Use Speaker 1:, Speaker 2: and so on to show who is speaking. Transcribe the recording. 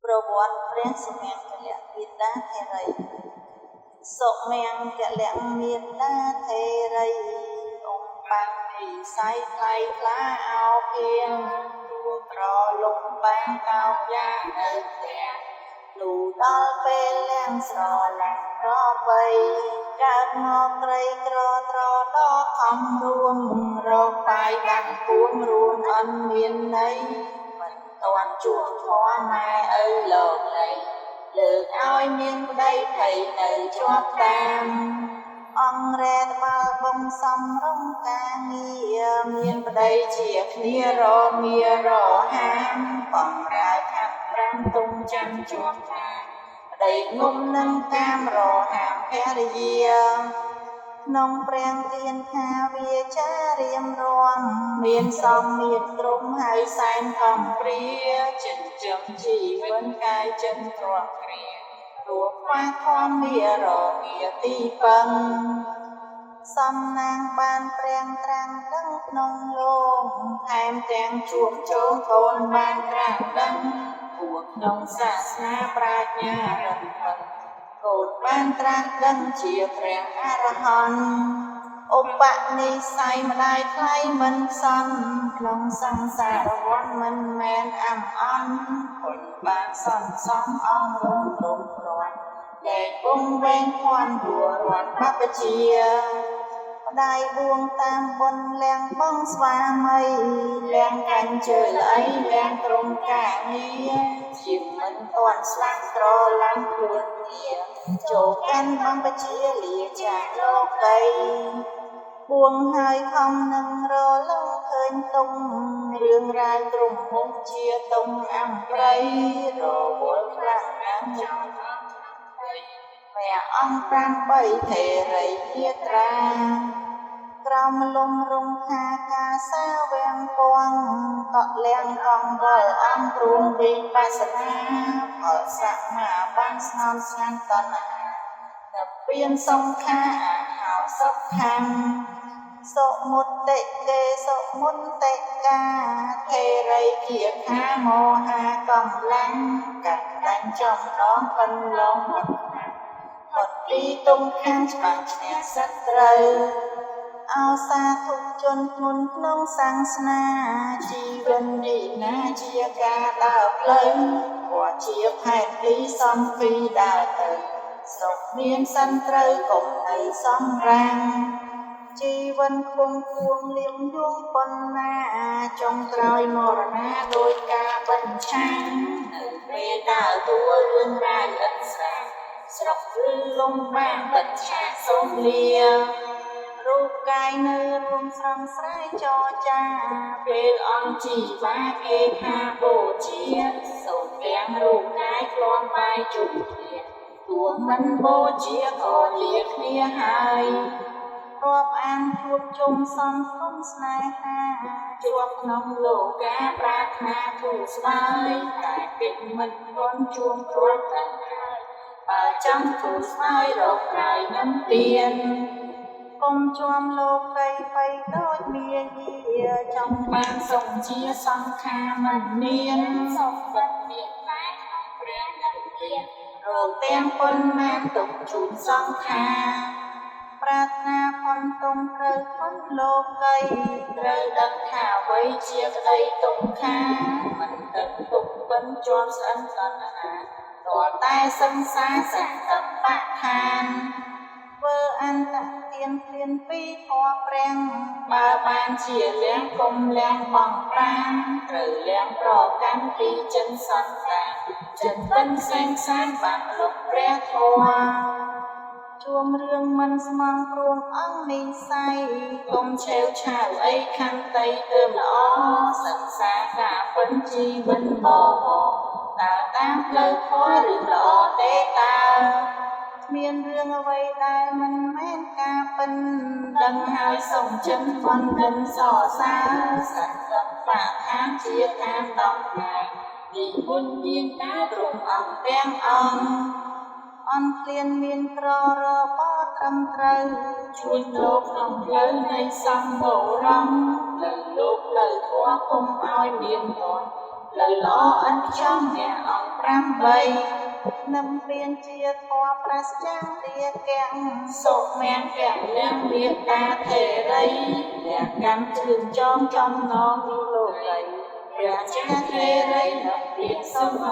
Speaker 1: ប្រវត្តិព្រះសុមង្គលមាតាធេរីសុមង្គលមាតាធេរីអង្គបាននិស័យថ្លៃថ្លាអោភៀងទួក្រលំបាំងកោកយ៉ាងនៅផ្ទះលូដល់ពេលលាំងស្រឡាញ់ប្របីកើតមកក្រីក្រត្រដល់ខំរួមរកបាយដាក់ពួនរួមអន់មានន័យមិនតាន់ជួបធម៌ម៉ែឪលោកលៃលើកឲ្យមានប្តីភ័យនៅជាប់តាមអង្គរែត្បាល់បងសំរងការងារមានប្តីជាគ្នារងាររហាមបំរើខាត់5ទុំចាំជាប់តាមប្តីងុំនឹងតាមរហាមភរិយាក្នុងព្រះទានថាវាចារៀមរាន់មានសំមានទ្រង់ហើយសែនកំព្រាចិញ្ចឹមជីវិតកាយចិត្តទ្រាំគ្រារួចខ្វះខំវារងារទីពឹងសំណាងបានព្រះត្រាំងដឹងក្នុងលោកថែមទាំងជួបជោគកូនបានត្រាំងដឹងពួកក្នុងសាសនាប្រាជ្ញារឹងប៉ឹងកូនបានត្រាស់ដឹងជាព្រះអរហន្តឧបនិស្ស័យម្ដាយថ្លៃមិនសន់ក្នុងសង្សារវដ្តមិនមែនអំអន់គុណបានសន្សំអង្គរំរំព្រាន់លែងវងវែងភ័ណ្ឌរួរន់បព្វជិម្ដាយបួងតាមបុណ្យលៀងបងស្វាមីលៀងកាញ់ជើលអីលៀងក្រុមការងារជាមិនទាន់ស្លាប់ត្រឡាំខ្លួនគ្នាចូលកាន់បងបជាលាចាកលោកីបួងហើយខំនឹងរលឹងឃើញទុំរឿងរ៉ាវទ្រង់មុខជាទុំអំប្រៃរវល់ខ្លាំងណាស់ចង់ព្រះអង្គ8ធេរីយាត្រាក្រមលំរងខាកាសាវាំងពងតលៀងកងវល់អង្គព្រមវិបស្សនាផលសមាបានស្ងោមស្ងាត់តណ្ហានៅពៀនសង្ខាហៅសុខខាងសុមុតិកេសុមុនតិកាធេរីគាខាមោហាកម្លាំងកាត់ដាច់ចំណងកន្លងផុតពីទុំខាងច្បាស់ឈ្នះសត្រូវអោសាធុជនធ្ងន់ក្នុងសាសនាជីវិតនេះណាជាការដើរផ្លូវព្រោះជាផែនទីសំពីដើរទៅសុខមានសិនត្រូវកុំនៅសំរាំងជីវិតគង់គួងលៀងយងប៉ុណ្ណាចុងក្រោយមរណាដោយការបញ្ឆាំងនៅពេលដើរតួរឿងរ៉ាវឥតស្រាស្រុកឬលំបាំងបញ្ឆាសូមលារូបកាយនៅរួមស្រំស្រាយចរចាពេលអង្គជីវាគេថាបូជាសូមទាំងរូបកាយគ្រាន់បាយជុំគ្នាទោះមិនបូជាក៏លាគ្នាហើយរាប់អានជួបជុំសំគុំស្នេហាជាប់ក្នុងលោកាប្រាថ្នាទូស្វាយតែពេកមិនទាន់ជួបទ្រព្យទាំងហើយបើចាំទូស្វាយរកក្រោយនឹងទៀនកុំជាប់លោកីបីដូចមាយាចង់បានសុខជាសង្ខារមិនមានសុខចិត្តមានតែក្នុងព្រះនិព្វានរកទាំងប៉ុន្មានទុកជូនសង្ខារប្រាថ្នាផុនទុំត្រូវផុនលោកីត្រូវដឹងថាអ្វីជាក្តីទុក្ខាមិនដឹងទុកពិនជាប់ស្អិនតណ្ហាតតែសង្សារសន្តបដ្ឋានធ្វើអន្តទានព្រានពីធម៌ព្រះបើបានជាលៀងគុំលៀងបងប្រានត្រូវលៀងប្រកាន់ពីចិនសន្តានចិនពិនសែងសានបានលុបព្រះធម៌ជួមរឿងមិនស្មងព្រមអង្គនិស័យកុំឆេវឆាវអីខន្តីទើបល្អសង្សារការពិនជីវិតបបតើតាមផ្លូវធម៌ឬល្អទេតើមានរឿងអ្វីដែលមិនមែនការពិនដឹងហើយសូមចិនបណ្ឌិតសរសើរសន្តិបដ្ឋានជាតាមតំណាងនិមន្តមានតាទ្រង់អង្គទាំងអង្គអន់ឃ្លានមានក្ររបត្រឹមត្រូវជួយលោកក្នុងផ្លូវនៃសម្បូរំផ្លូវលោកផ្លូវធម៌គុំឲ្យមានធម៌ផ្លូវល្អឥតខ្ចោះអ្នកអង្គ 8នឹមរៀនជាធម៌ប្រសចាំទាកាំងសុខមាំងកលាំងមេត្តាថេរីលះកម្មជឿនចងចំណងទីលោកីព្រះចេះថេរីនឹមរៀនសំហ